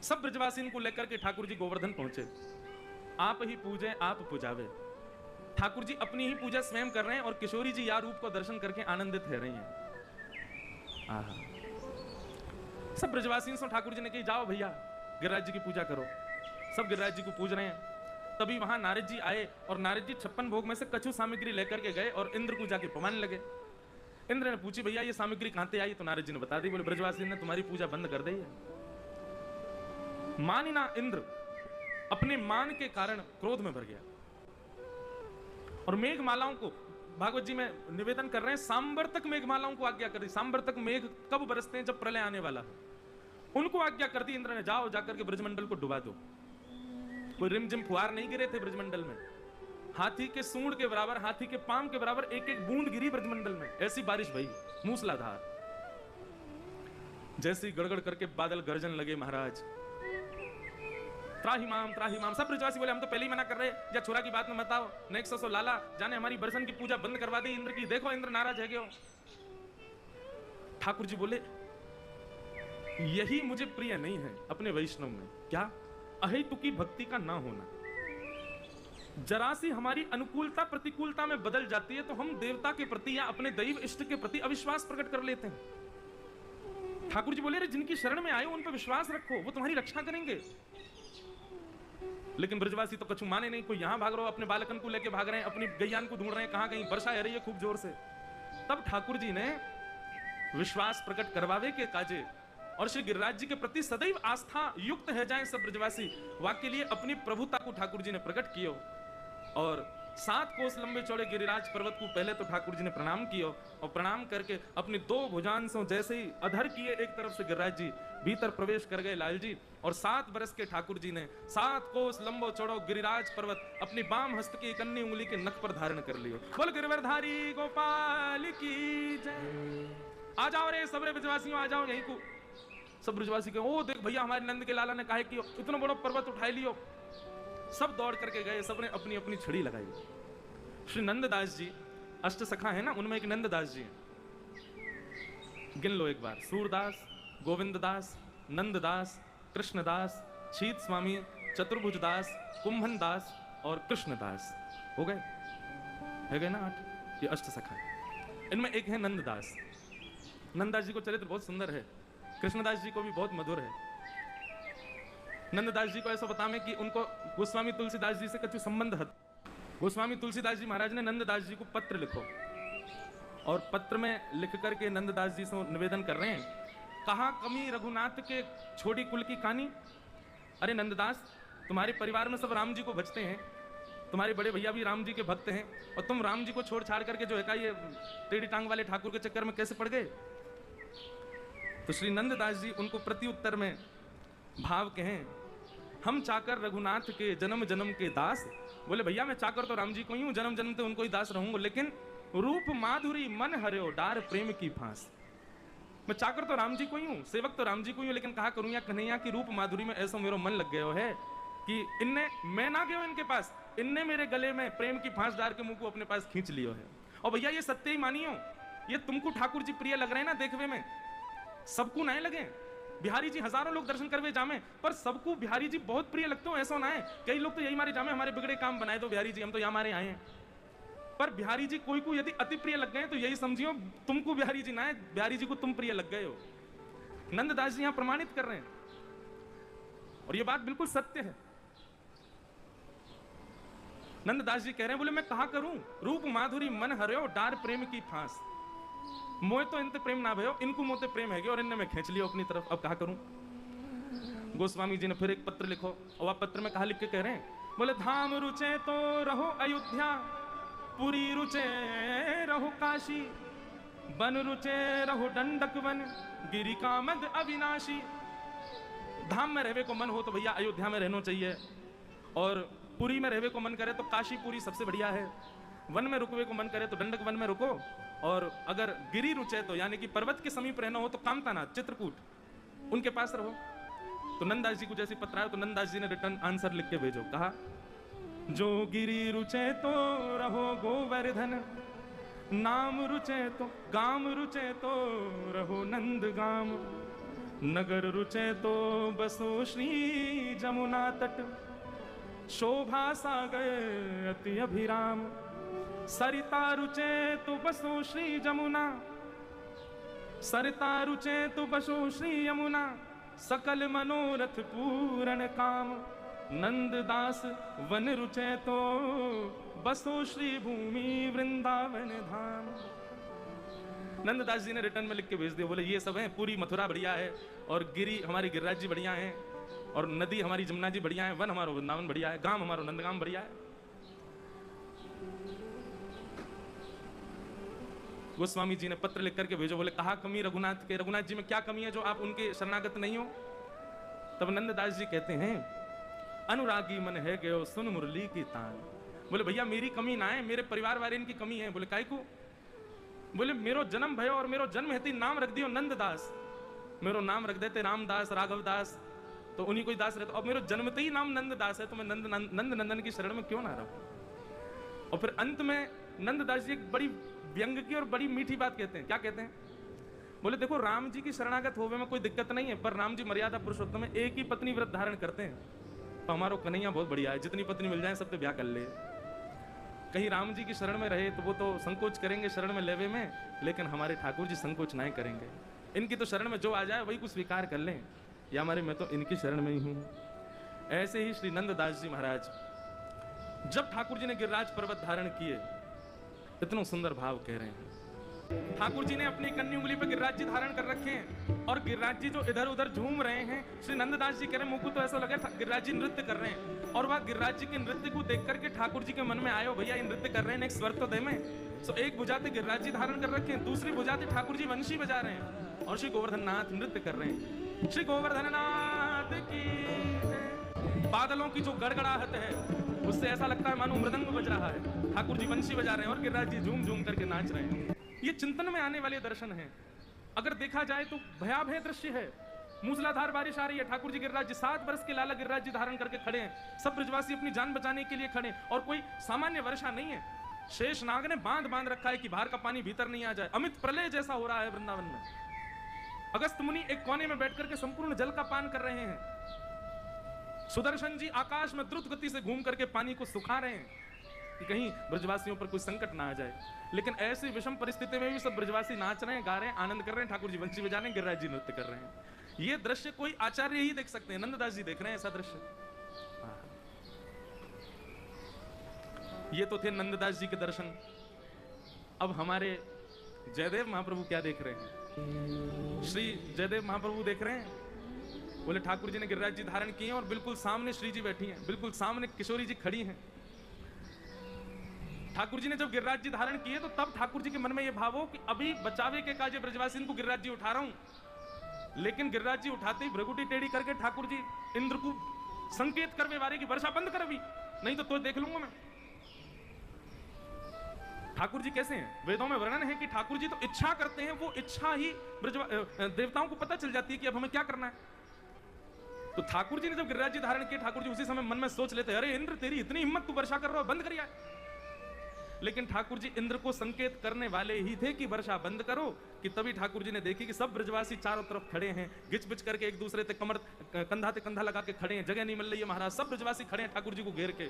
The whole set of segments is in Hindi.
सब ब्रजवासी को लेकर के ठाकुर जी गोवर्धन पहुंचे। आप ही पूजे आप पुजावे। ठाकुर जी अपनी ही पूजा स्वयं कर रहे हैं और किशोरी जी या रूप को दर्शन करके आनंदित हो रही हैं। आहा, सब ब्रजवासियों से ठाकुर जी ने कही जाओ भैया गिरिराज जी की पूजा करो। सब गिरिराज जी को पूज रहे हैं। तभी वहां नारद जी आए और नारद जी 56 भोग में से कछु सामग्री लेकर के गए और इंद्र को जाके पवाने लगे। इंद्र ने पूछी भैया ये सामग्री कहां से आई? तो नारद जी ने बता दी। बोले ब्रजवासी ने तुम्हारी पूजा बंद कर दी है। मानी ना इंद्र अपने मान के कारण क्रोध में भर गया और मेघमालाओं को भागवत जी में निवेदन कर रहे हैं, सांबर्तक मेघमालाओं को आज्ञा कर दी। सांबर्तक मेघ कब बरसते हैं? जब प्रलय आने वाला हो। उनको आज्ञा कर दी इंद्र ने, जाओ जाकर के ब्रजमंडल को डुबा दो। कोई रिमझिम फुहार नहीं गिरे थे ब्रजमंडल में, हाथी के सूंड के बराबर, हाथी के पांव के बराबर एक एक बूंद गिरी ब्रजमंडल में। ऐसी बारिश भई मूसलाधार। जैसी गड़गड़ करके बादल गर्जन लगे महाराज, त्राहिमाम त्राहिमाम। सब ब्रजवासी बोले हम तो पहले ही मना कर रहे, या छोरा की बात में मत आओ, नेक्स्ट सो लाला जाने हमारी बरसन की पूजा बंद करवा दी इंद्र की। देखो इंद्र नाराज है क्यों? ठाकुर जी बोले यही मुझे प्रिय नहीं है अपने वैष्णव में। क्या? अहेतु की भक्ति का ना होना। जरा सी हमारी अनुकूलता प्रतिकूलता में बदल जाती है तो हम देवता के प्रति या अपने दैव इष्ट के प्रति अविश्वास प्रकट कर लेते हैं। ठाकुर जी बोले अरे जिनकी शरण में आए उन पर विश्वास रखो, वो तुम्हारी रक्षा करेंगे। लेकिन ब्रजवासी तो कछु माने नहीं। कोई यहां भाग रहे हो, अपने बालकन को लेके भाग रहे हैं, अपनी गैयान को ढूंढ रहे हैं, कहां कहीं वर्षा हो रही है खूब जोर से। तब ठाकुर जी ने विश्वास प्रकट करवावे के काजे और श्री गिरिराज जी के प्रति सदैव आस्था युक्त है जाए सब ब्रजवासी, वाक्य लिए अपनी प्रभुता को ठाकुर जी ने प्रकट किया। और 7 कोस लंबे चौड़े गिरिराज पर्वत को पहले तो ठाकुर जी ने प्रणाम किया और प्रणाम करके अपनी 2 भुजांसों जैसे ही अधर किए एक तरफ से गिरिराज जी भीतर प्रवेश कर गए लाल जी। और 7 बरस के ठाकुर जी ने 7 कोस लंबो चौड़ो गिरिराज पर्वत अपनी बाम हस्त की कन्नी उंगली के नख पर धारण कर लियो। बोल गिरवरधारी गोपाल की जय। आ जाओ रे सबरे ब्रजवासियों, आ जाओ यहीं को। सब ब्रजवासी कहे ओ देख भैया हमारे नंद के लाला ने काहे कियो, इतना बड़ा पर्वत उठाई लियो। सब दौड़ करके गए, सबने अपनी अपनी छड़ी लगाई। श्री नंददास जी अष्ट सखा है ना, उनमें एक नंददास जी है। गिन लो एक बार, सूरदास, गोविंददास, नंददास, कृष्णदास, शीत स्वामी, चतुर्भुज दास, कुंभन दास और कृष्णदास। हो गए? है गए ना 8? ये अष्ट सखा है। इनमें एक है नंददास। नंददास जी को चरित्र बहुत सुंदर है, कृष्णदास जी को भी बहुत मधुर है। नंददास जी को ऐसा बतावे कि उनको गोस्वामी तुलसीदास जी से कछु संबंध है। गोस्वामी तुलसीदास जी महाराज ने नंददास जी को पत्र लिखो और पत्र में लिख करके नंददास जी से निवेदन कर रहे हैं, कहा कमी रघुनाथ के छोड़ी कुल की कहानी। अरे नंददास तुम्हारे परिवार में सब राम जी को भजते हैं, तुम्हारे बड़े भैया भी राम जी के भक्त हैं और तुम राम जी को छोड़ छाड़ करके जो है का ये टेढ़ी टांग वाले ठाकुर के चक्कर में कैसे पड़ गए? तो श्री नंददास जी उनको प्रति उत्तर में भाव कहें, हम चाकर रघुनाथ के जन्म जन्म के दास। बोले भैया मैं चाकर तो राम जी को ही हूं, जन्म जन्म तो उनको ही दास रहूंगा, लेकिन रूप माधुरी मन हर्यो डार प्रेम की फांस। मैं चाकर तो राम जी को ही हूं, सेवक तो राम जी को ही हूं, लेकिन कहा करूं या कन्हैया की रूप माधुरी में ऐसा मेरा मन लग गया है कि इनने, मैं ना गयो इनके पास, इनने मेरे गले में प्रेम की फांस डाल के मुंह को अपने पास खींच लियो है। और भैया ये सत्य ही मानियो, ये तुमको ठाकुर जी प्रिय लग रहे हैं ना देखवे में, सबको ना लगे। बिहारी जी हजारों लोग दर्शन करवे जामे, पर सबको बिहारी जी बहुत प्रिय लगते हो ऐसा ना है। कई लोग तो यही मारे जामे हमारे बिगड़े काम बनाए दो बिहारी जी, हम तो यहाँ मारे आए हैं। पर बिहारी जी कोई को यदि अति प्रिय लग गए तो यही समझियो तुमको बिहारी जी ना है, बिहारी जी को तुम प्रिय लग गए हो। नंददास जी यहां प्रमाणित कर रहे हैं और यह बात बिल्कुल सत्य है। नंददास जी कह रहे हैं, बोले मैं कहा करूं रूप माधुरी मन हर्यो डार प्रेम की फांस। मोए तो इनते प्रेम ना भयो, इनको मोते प्रेम है और इनने मैं खींच लिया अपनी तरफ, अब कहा करूं। गोस्वामी जी ने फिर एक पत्र लिखो और वह पत्र में कहा लिख के कह रहे हैं, बोले धाम रुचे तो रहो अयोध्या, पुरी रुचे रहो काशी, बन रुचे रहो दंडक वन, गिरी कामद अविनाशी। धाम में रहवे को मन हो तो भैया अयोध्या में रहना चाहिए, और पुरी में रहवे को मन करे तो काशी पुरी सबसे बढ़िया है, वन में रुकवे को मन करे तो दंडक वन में रुको, और अगर गिरी रुचे तो यानी कि पर्वत के समीप रहना हो तो कामतानाथ चित्रकूट उनके पास रहो। तो नंददास जी को जैसे पत्र आया तो नंददास जी ने रिटर्न आंसर लिख के भेजो, कहा जो गिरी रुचे तो रहो गोवर्धन, नाम रुचे तो गाम रुचे तो रहो नंद गाम, नगर रुचे तो बसो श्री जमुना तट, शोभा सागर अति अभिराम। सरिता रुचे तो बसो श्री जमुना, सरिता रुचे तो बसो श्री यमुना, सकल मनोरथ पूर्ण काम। नंददास वन रुचे तो बसो श्री भूमि वृंदावन धाम। नंददास जी ने रिटर्न में लिख के भेज दिया, बोले ये सब है, पूरी मथुरा बढ़िया है, और गिरी हमारी गिरिराज जी बढ़िया है, और नदी हमारी जमुना जी बढ़िया है, वन हमारा वृंदावन बढ़िया है, गांव हमारा नंदगाम बढ़िया है। गोस्वामी जी ने पत्र लिख करके भेजो, बोले कहा कमी रघुनाथ के, रघुनाथ जी में क्या कमी है जो आप उनके शरणागत नहीं हो? तब नंददास जी कहते हैं, अनुरागी मन है गयो सुन मुरली की तान। बोले भैया मेरी कमी ना है, मेरे परिवार वाले इनकी कमी है। बोले काहे को? बोले मेरो जन्म भयो और मेरो जन्म हेतु नाम रख दियो नंददास, मेरो नाम रख देते रामदास राघवदास, तो उन्हीं को ही दास रहता। और मेरो जन्मते ही नाम नंददास है, तो मैं नंद नंदन की शरण में क्यों ना रहूं? और फिर अंत में नंददास जी एक बड़ी व्यंग की और बड़ी मीठी बात कहते हैं। क्या कहते हैं? बोले देखो राम जी की शरणागत होवे में कोई दिक्कत नहीं है, पर राम जी मर्यादा पुरुषोत्तम है, एक ही पत्नी व्रत धारण करते हैं, तो हमारो कन्हैया बहुत बढ़िया है, जितनी पत्नी मिल जाए सब पे ब्याह कर ले। कहीं राम जी की शरण में रहे तो वो तो संकोच करेंगे शरण में लेवे में, लेकिन हमारे ठाकुर जी संकोच नहीं करेंगे। इनकी तो शरण में जो आ जाए वही कुछ स्वीकार कर लें, या हमारे मैं तो इनकी शरण में ही हूं। ऐसे ही श्री नंददास जी महाराज जब ठाकुर जी ने गिरिराज पर्वत धारण किए, इतना सुंदर भाव कह रहे हैं। ठाकुर जी ने अपनी कन्नी उंगली पर गिरिराज जी धारण कर रखे हैं, और गिरिराज जी जो इधर उधर झूम रहे हैं, श्री नंददास जी कह रहे हैं मुझको तो ऐसा लगे गिरिराज जी नृत्य कर रहे हैं। और वह गिरिराज जी के नृत्य को देख करके ठाकुर जी के मन में आयो, भैया ये नृत्य कर रहे हैं, एक स्वर तो दे में। सो एक भुजाते गिरिराज जी धारण कर रखे हैं, दूसरी भुजाते ठाकुर जी वंशी बजा रहे हैं, और श्री गोवर्धन नाथ नृत्य कर रहे हैं। श्री गोवर्धन नाथ की बादलों की जो गड़गड़ाहट है, उससे ऐसा लगता है मानो मृदंग बज रहा है, ठाकुर जी वंशी बजा रहे हैं और गिरिराज जी झूम झूम करके नाच रहे हैं। ये चिंतन में आने वाले दर्शन हैं। अगर देखा जाए तो भयावह दृश्य है। मूसलाधार बारिश आ रही है, ठाकुर जी गिरिराज जी 7 वर्ष के लाला गिरिराज जी धारण करके खड़े हैं, सब ब्रजवासी अपनी जान बचाने के लिए खड़े हैं, और कोई सामान्य वर्षा नहीं है। शेष नाग ने बांध रखा है कि बाहर का पानी भीतर नहीं आ जाए। अमित प्रलय जैसा हो रहा है वृंदावन में। अगस्त मुनि एक कोने में बैठ करके संपूर्ण जल का पान कर रहे हैं। सुदर्शन जी आकाश में द्रुत गति से घूम करके पानी को सुखा रहे हैं कि कहीं ब्रजवासियों पर कोई संकट ना आ जाए। लेकिन ऐसी विषम परिस्थिति में भी सब ब्रजवासी नाच रहे हैं, गा रहे हैं, आनंद कर रहे हैं, ठाकुर जी वंशी बजा रहे हैं, गिरिराज जी नृत्य कर रहे हैं। ये दृश्य कोई आचार्य ही देख सकते हैं, नंददास जी देख रहे हैं ऐसा दृश्य। ये तो थे नंददास जी के दर्शन। अब हमारे जयदेव महाप्रभु क्या देख रहे हैं? श्री जयदेव महाप्रभु देख रहे हैं, बोले ठाकुर जी ने गिरिराज जी धारण किए और बिल्कुल सामने श्री जी बैठी हैं, बिल्कुल सामने किशोरी जी खड़ी हैं। ठाकुर जी ने जब गिरिराज जी धारण किए तो तब ठाकुर जी के मन में यह भाव हो कि अभी बचावे के काजे ब्रजवासी को गिरिराज जी उठा रहा हूं। लेकिन गिरिराज जी उठाते ही भ्रगुटी टेढ़ी करके ठाकुर जी इंद्र को संकेत करवे वारे की वर्षा बंद कर, अभी नहीं तो देख लूंगा मैं। ठाकुर जी कैसे हैं? वेदों में वर्णन है कि ठाकुर जी तो इच्छा करते हैं, वो इच्छा ही देवताओं को पता चल जाती है कि अब हमें क्या करना है। तो ठाकुर जी ने जब गिरिराज जी धारण किए, ठाकुर जी उसी समय मन में सोच लेते, अरे इंद्र तेरी इतनी हिम्मत, तू वर्षा कर रहा हो, बंद करिए। लेकिन ठाकुर जी इंद्र को संकेत करने वाले ही थे कि वर्षा बंद करो, कि तभी ठाकुर जी ने देखी कि सब ब्रजवासी चारों तरफ खड़े हैं, गिच बिच करके एक दूसरे से कमर कंधा से कंधा लगा के खड़े हैं, जगह नहीं मिल रही है महाराज, सब ब्रजवासी खड़े हैं ठाकुर जी को घेर के।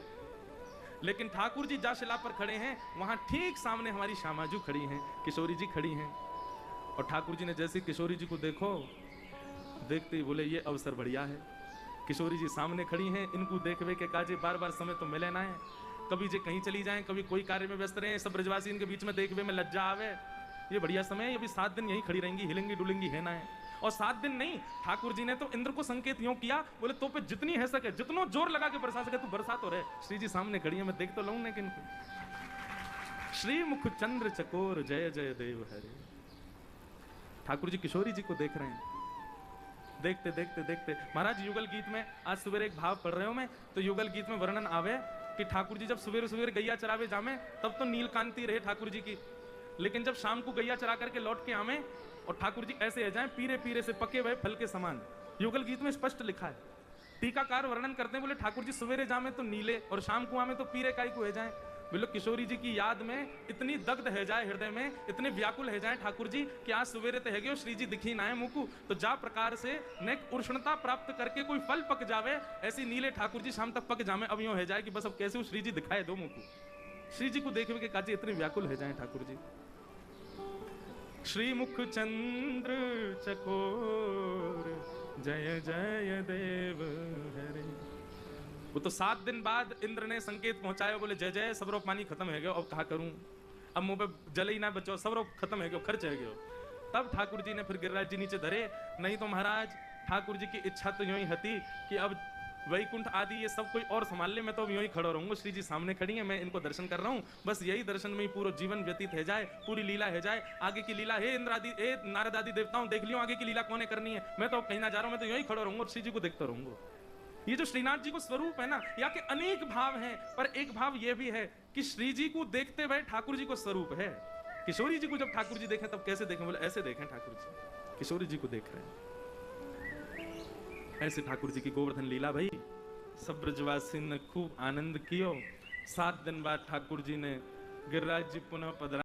लेकिन ठाकुर जी जहां शिला पर खड़े हैं, वहां ठीक सामने हमारी श्यामाजू खड़ी हैं, किशोरी जी खड़ी हैं। और ठाकुर जी ने जैसे किशोरी जी को देखो, देखते ही बोले ये अवसर बढ़िया है। किशोरी जी सामने खड़ी हैं, इनको देखवे के काजे बार बार समय तो मिले ना है, कभी जे कहीं चली जाएं, कभी कोई कार्य में व्यस्त रहे, सब ब्रजवासी इनके बीच में देखवे में लज्जा आवे। ये बढ़िया समय है, ये भी 7 दिन यहीं खड़ी रहेंगी, हिलेंगी डुलेंगी है ना है। और 7 दिन नहीं, ठाकुर जी ने तो इंद्र को संकेत यूं किया, बोले तो पे जितनी है सके, जितनो जोर लगा के बरसा सके तू बरसा तो रहे। श्री जी सामने खड़ी है, मैं देख तो लूं ना कि श्री मुख चंद्र चकोर जय जय देव हरे। ठाकुर जी किशोरी जी को देख रहे हैं। देखते देखते देखते महाराज युगल गीत में आज सुबह एक भाव पढ़ रहे हो मैं, तो युगल गीत में वर्णन आवे कि ठाकुर जी जब सवेरे सवेरे गैया चरावे जामे, तब तो नीलकांति रहे ठाकुर जी की। लेकिन जब शाम को गैया चरा करके लौट के आवे और ठाकुर जी ऐसे रह जाए पीरे पीरे से पके हुए फल के समान, युगल गीत में स्पष्ट लिखा है। टीकाकार वर्णन करते हैं, बोले ठाकुर जी सवेरे जामे तो नीले और शाम को आमे तो पीरे काई को रह जाए। बोलो किशोरी जी की याद में इतनी दग्ध है जाए हृदय में, इतने व्याकुल है जाए ठाकुर जी कि आज सवेरे ते है श्री जी दिखी ना है मुकु, तो जा प्रकार से नेक उष्णता प्राप्त करके कोई फल पक जावे, ऐसी नीले ठाकुर जी शाम तक पक जावे। अब यूं है जाए कि बस अब कैसे श्री जी दिखाए दो मुकु। श्री जी को देखवे के काजे इतने व्याकुल है जाए ठाकुर जी। श्री मुख चंद्र चकोर जय जय देव हरे। वो तो 7 दिन बाद इंद्र ने संकेत पहुंचाया, बोले जय जय सब रोग पानी खत्म है गया, अब कहा करूं, अब मुंह पे जल ही ना बचो, सब रोग खत्म है गया, खर्च है गया। तब ठाकुर जी ने फिर गिरिराज जी नीचे धरे। नहीं तो महाराज ठाकुर जी की इच्छा तो यूं ही हती कि अब वैकुंठ आदि ये सब कोई और संभाल ले, मैं तो यूं ही खड़ा रहूंगा। श्री जी सामने खड़ी है, मैं इनको दर्शन कर रहा हूं, बस यही दर्शन में ही पूरा जीवन व्यतीत है जाए, पूरी लीला है जाए। आगे की लीला हे इंद्र आदि, हे नारद आदि देवताओं, देख लियो आगे की लीला कौन करनी है, मैं तो कहीं ना जा रहा हूं, मैं तो यूं ही खड़ा रहूंगा और श्री जी को देखता रहूंगा। ये जो श्रीनाथ जी को स्वरूप है ना, या के अनेक भाव हैं, पर एक भाव ये भी है कि श्री जी को देखते हुए ठाकुर जी को स्वरूप है। किशोरी जी को जब ठाकुर जी देखें तब कैसे देखें, बोले ऐसे देखें ठाकुर जी, किशोरी जी को देख रहे हैं ऐसे। ठाकुर जी की गोवर्धन लीला भाई सब ब्रजवासी ने खूब आनंद कियो। 7 दिन बाद ठाकुर जी ने गिरिराज जी पुनः पधरा।